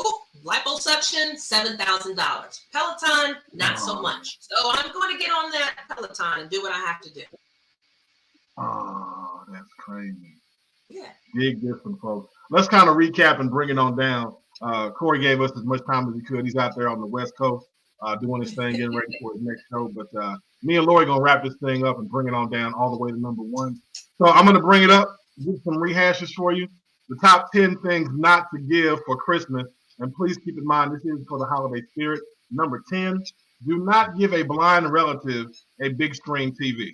Ooh, liposuction, $7,000. Peloton, not so much. So I'm going to get on that Peloton and do what I have to do. Oh, that's crazy. Yeah. Big difference, folks. Let's kind of recap and bring it on down. Cory gave us as much time as he could. He's out there on the West Coast doing his thing, getting ready for his next show. But me and Lorie going to wrap this thing up and bring it on down all the way to number 1. So I'm going to bring it up, do some rehashes for you. The top 10 things not to give for Christmas. And please keep in mind, this is for the holiday spirit. Number 10, do not give a blind relative a big screen TV.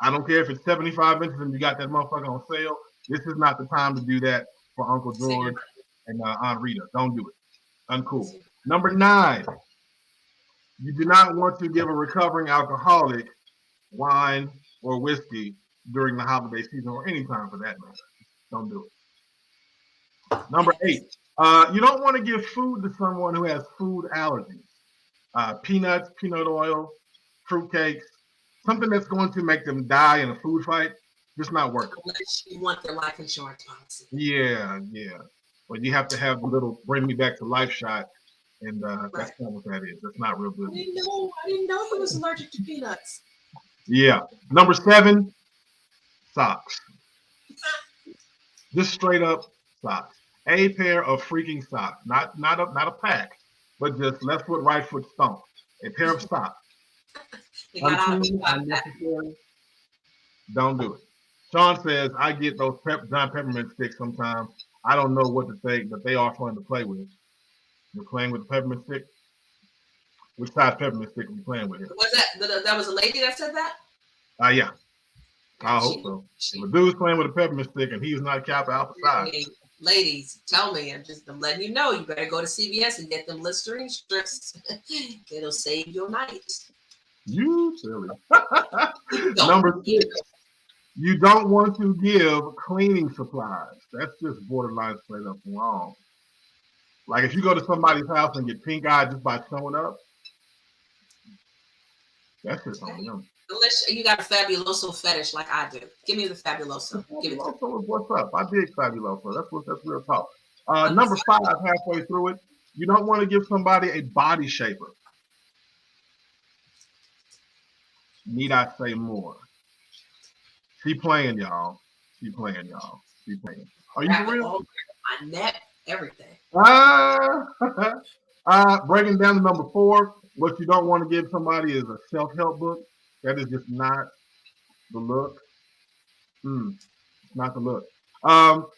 I don't care if it's 75 inches and you got that motherfucker on sale. This is not the time to do that for Uncle George and Aunt Rita. Don't do it. Uncool. Number 9, you do not want to give a recovering alcoholic wine or whiskey during the holiday season or any time for that matter. Don't do it. Number 8, you don't want to give food to someone who has food allergies. Peanuts, peanut oil, fruitcakes, something that's going to make them die in a food fight, just not working. Unless you want their life insurance policy. Yeah. But you have to have the little bring me back to life shot. And that's not what that is. That's not real good. I didn't know he was allergic to peanuts. Yeah. Number 7, socks. Just straight up socks. A pair of freaking socks. Not a pack, but just left foot, right foot stomp. A pair of socks. Unnecessary. Don't do it. Sean says, I get those John Peppermint sticks sometimes. I don't know what to think, but they are fun to play with. You're playing with the peppermint stick? Which size peppermint stick are you playing with here? Was that was a lady that said that? Yeah. I hope so. If a dude's playing with a peppermint stick and he's not Kappa Alpha size. Ladies, tell me. I'm letting you know. You better go to CVS and get them Listerine strips. It'll save your night. You silly. Number 6. You don't want to give cleaning supplies. That's just borderline straight up wrong. Like if you go to somebody's house and get pink eye just by showing up, that's just on them. Unless you got a Fabuloso fetish like I do. Give me the Fabuloso. Give it to me. What's up? I dig Fabuloso. That's real talk. Number 5, halfway through it, you don't want to give somebody a body shaper. Need I say more? She playing, y'all. She playing. Are you for real? My neck, everything. Breaking down to number 4, What you don't want to give somebody is a self-help book. That is just not the look. Not the look.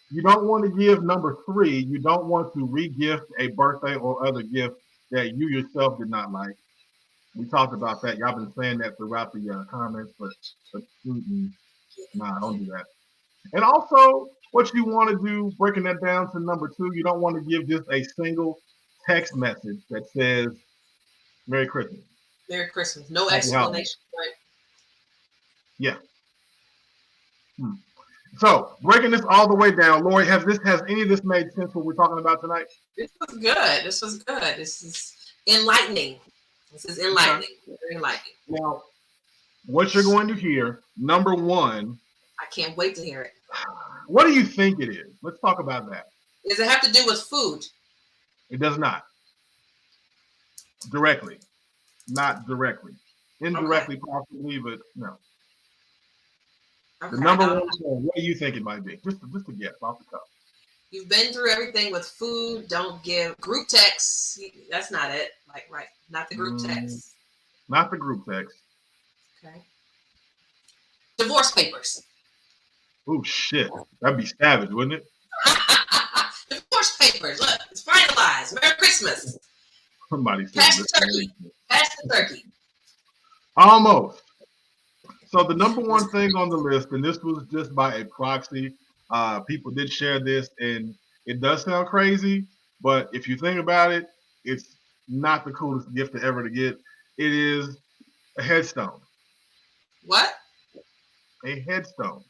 You don't want to give number 3. You don't want to re-gift a birthday or other gift that you yourself did not like. We talked about that. Y'all been saying that throughout the comments, but nah, don't do that. And also, what you want to do, breaking that down to number 2, you don't want to give just a single text message that says Merry Christmas. Merry Christmas. No Happy explanation. holidays. Right? Yeah. So, breaking this all the way down, Lorie, has any of this made sense what we're talking about tonight? This was good. This was good. This is enlightening. This is enlightening. Very enlightening. Now, what you're going to hear, number 1. I can't wait to hear it. What do you think it is? Let's talk about that. Does it have to do with food? It does not. Directly. Not directly. Indirectly, possibly, but no. Okay. The number 1 thing, what do you think it might be? Just a guess off the cuff. You've been through everything with food. Don't give group texts. That's not it. Like, right. Not the group text. Not the group text. Okay. Divorce papers. Oh, shit. That'd be savage, wouldn't it? Divorce papers. Look, it's finalized. Merry Christmas. Somebody said Pass the turkey. Pass the turkey. Almost. So the number 1 thing on the list, and this was just by a proxy, people did share this, and it does sound crazy, but if you think about it, it's not the coolest gift to ever to get. It is a headstone. What? A headstone.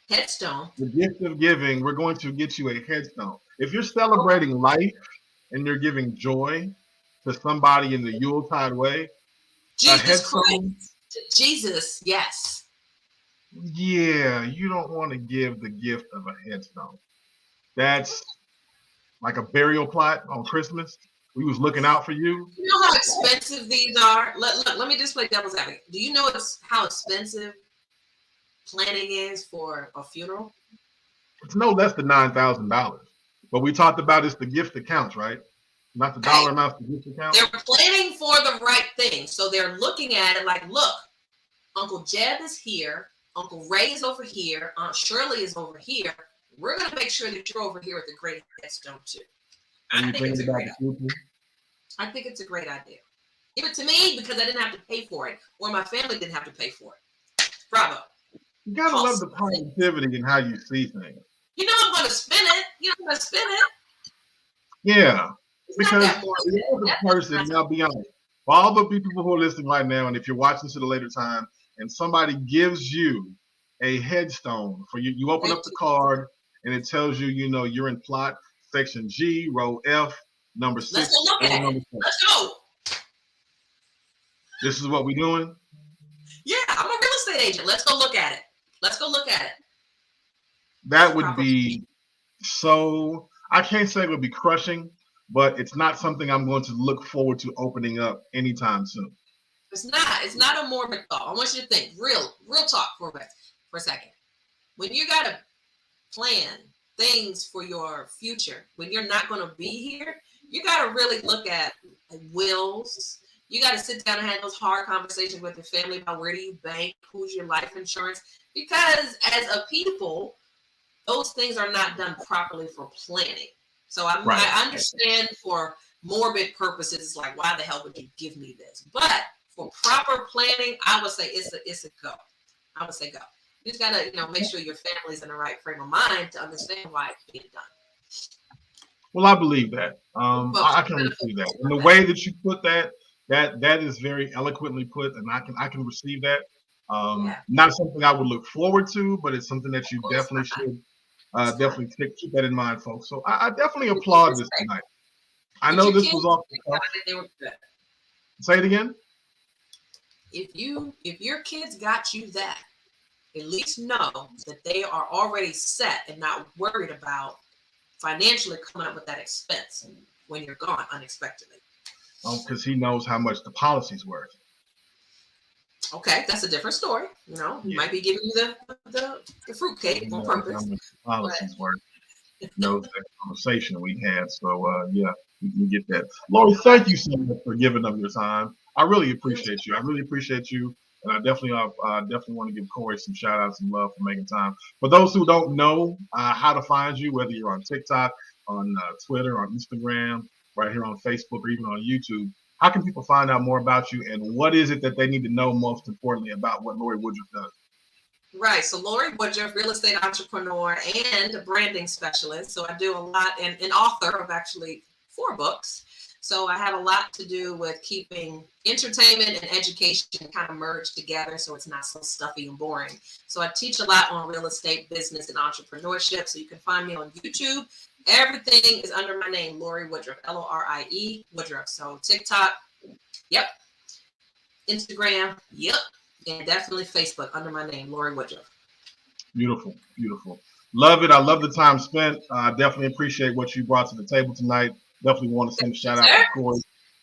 Headstone. The gift of giving, we're going to get you a headstone. If you're celebrating life and you're giving joy to somebody in the Yuletide way, Jesus Christ. Jesus, yes. Yeah, you don't want to give the gift of a headstone. That's like a burial plot on Christmas. We was looking out for you. You know how expensive these are? Let me just play devil's advocate. Do you know how expensive planning is for a funeral? It's no less than $9,000. But we talked about it's the gift that counts, right? Not the dollar amount, the gift that counts. They're planning for the right thing. So they're looking at it like, look, Uncle Jeb is here. Uncle Ray is over here. Aunt Shirley is over here. We're going to make sure that you're over here with the great headstone too. I think it's a great idea. I think it's a great idea. Give it to me because I didn't have to pay for it, or my family didn't have to pay for it. Bravo. You gotta love the positivity in how you see things. You know I'm going to spin it. I'm going to spin it. Yeah, it's because the person, now be honest, for all the people who are listening right now, and if you're watching this at a later time, and somebody gives you a headstone for you, you open up the card and it tells you, you're in plot section G, row F, number 6. Let's go look at it. Let's go. This is what we're doing? Yeah, I'm a real estate agent. Let's go look at it. Let's go look at it. That would be so, I can't say it would be crushing, but it's not something I'm going to look forward to opening up anytime soon. It's not a morbid thought. I want you to think real talk for a second. When you got to plan things for your future, when you're not going to be here, you got to really look at wills. You got to sit down and have those hard conversations with your family about where do you bank, who's your life insurance, because as a people, those things are not done properly for planning. So I understand for morbid purposes, like why the hell would you give me this? But for proper planning, I would say it's a go. I would say go. You just gotta make sure your family's in the right frame of mind to understand why it's being done. Well, I believe that. I can receive that. And the way that you put that is very eloquently put, and I can receive that. Not something I would look forward to, but it's something that you definitely should definitely keep that in mind, folks. So I definitely applaud this tonight. I know this was off the cuff. Say it again. If your kids got you that, at least know that they are already set and not worried about financially coming up with that expense when you're gone unexpectedly. Oh, because he knows how much the policy's worth. Okay, that's a different story. He might be giving you the fruitcake on purpose. How much the policy's worth. Knows that conversation we had. So yeah. you can get that. Lorie, thank you so much for giving up your time. I really appreciate you. I really appreciate you. And I definitely want to give Cory some shout outs and love for making time. For those who don't know how to find you, whether you're on TikTok, on Twitter, on Instagram, right here on Facebook, or even on YouTube, how can people find out more about you, and what is it that they need to know most importantly about what Lorie Woodruff does? Right. So Lorie Woodruff, real estate entrepreneur and branding specialist. So I do a lot, and an author of actually 4 books. So I have a lot to do with keeping entertainment and education kind of merged together so it's not so stuffy and boring. So I teach a lot on real estate, business, and entrepreneurship. So you can find me on YouTube. Everything is under my name, Lorie Woodruff, Lorie Woodruff. So TikTok, yep. Instagram, yep. And definitely Facebook under my name, Lorie Woodruff. Beautiful, beautiful. Love it. I love the time spent. I definitely appreciate what you brought to the table tonight. Definitely want to send a shout out to Cory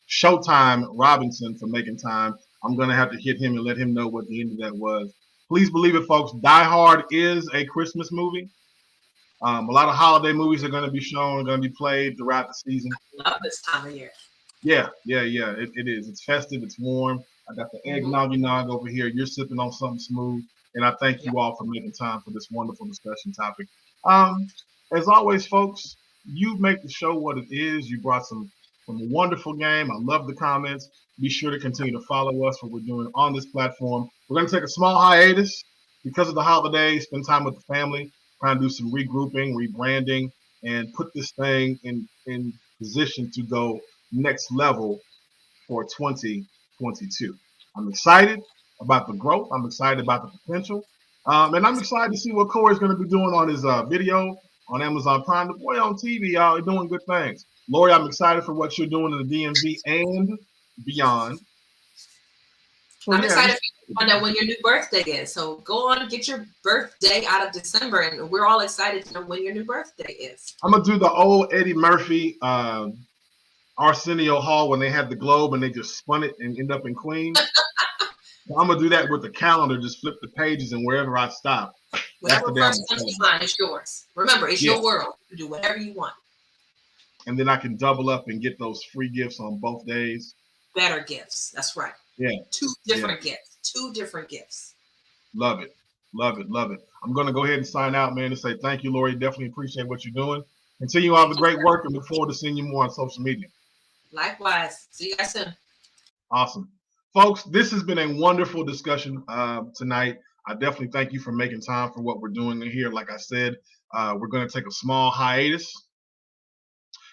Showtime Robinson for making time. I'm going to have to hit him and let him know what the end of that was. Please believe it, folks. Die Hard is a Christmas movie. A lot of holiday movies are going to be shown, going to be played throughout the season. I love this time of year. Yeah. It is. It's festive. It's warm. I got the eggnog over here. You're sipping on something smooth. And I thank you all for making time for this wonderful discussion topic. As always, folks, you make the show what it is. You brought some wonderful game. I love the comments. Be sure to continue to follow us, what we're doing on this platform. We're going to take a small hiatus because of the holidays, spend time with the family, trying to do some regrouping, rebranding, and put this thing in position to go next level for 2022. I'm excited about the growth. I'm excited about the potential. And I'm excited to see what Cory's going to be doing on his video on Amazon Prime. The boy on TV, y'all, doing good things. Lorie, I'm excited for what you're doing in the DMV and beyond. So, I'm excited for you to find out when your new birthday is. So go on and get your birthday out of December, and we're all excited to know when your new birthday is. I'm going to do the old Eddie Murphy Arsenio Hall when they had the globe and they just spun it and end up in Queens. I'm going to do that with the calendar, just flip the pages, and wherever I stop. Whatever first comes to mind is yours. Remember, it's your world. You do whatever you want. And then I can double up and get those free gifts on both days. Better gifts. That's right. Yeah. 2 different gifts. 2 different gifts. Love it. Love it. Love it. I'm going to go ahead and sign out, man, and say thank you, Lorie. Definitely appreciate what you're doing. Continue on the great work and look forward to seeing you more on social media. Likewise. See you guys soon. Awesome. Folks, this has been a wonderful discussion tonight. I definitely thank you for making time for what we're doing here. Like I said, we're going to take a small hiatus,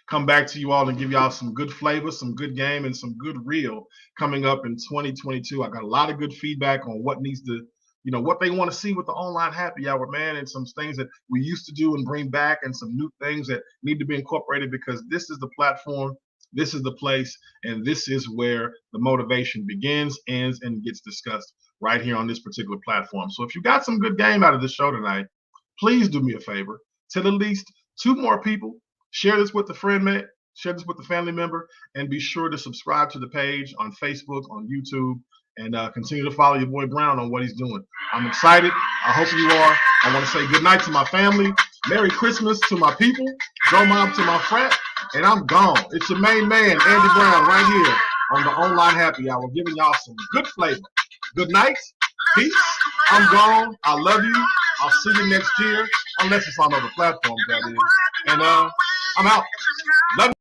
come back to you all and give y'all some good flavor, some good game, and some good reel coming up in 2022. I got a lot of good feedback on what needs to, what they want to see with the online happy hour, man, and some things that we used to do and bring back, and some new things that need to be incorporated, because this is the platform, this is the place, and this is where the motivation begins, ends, and gets discussed right here on this particular platform. So if you got some good game out of this show tonight, please do me a favor. Tell at least 2 more people. Share this with a friend, man. Share this with a family member, and be sure to subscribe to the page on Facebook, on YouTube, and continue to follow your boy Brown on what he's doing. I'm excited. I hope you are. I want to say good night to my family. Merry Christmas to my people. Go Mom to my frat. And I'm gone. It's your main man, Andy Brown, right here on the Online Happy Hour, giving y'all some good flavor. Good night. Peace. I'm gone. I love you. I'll see you next year, unless it's on other platforms, that is. And I'm out. Love you.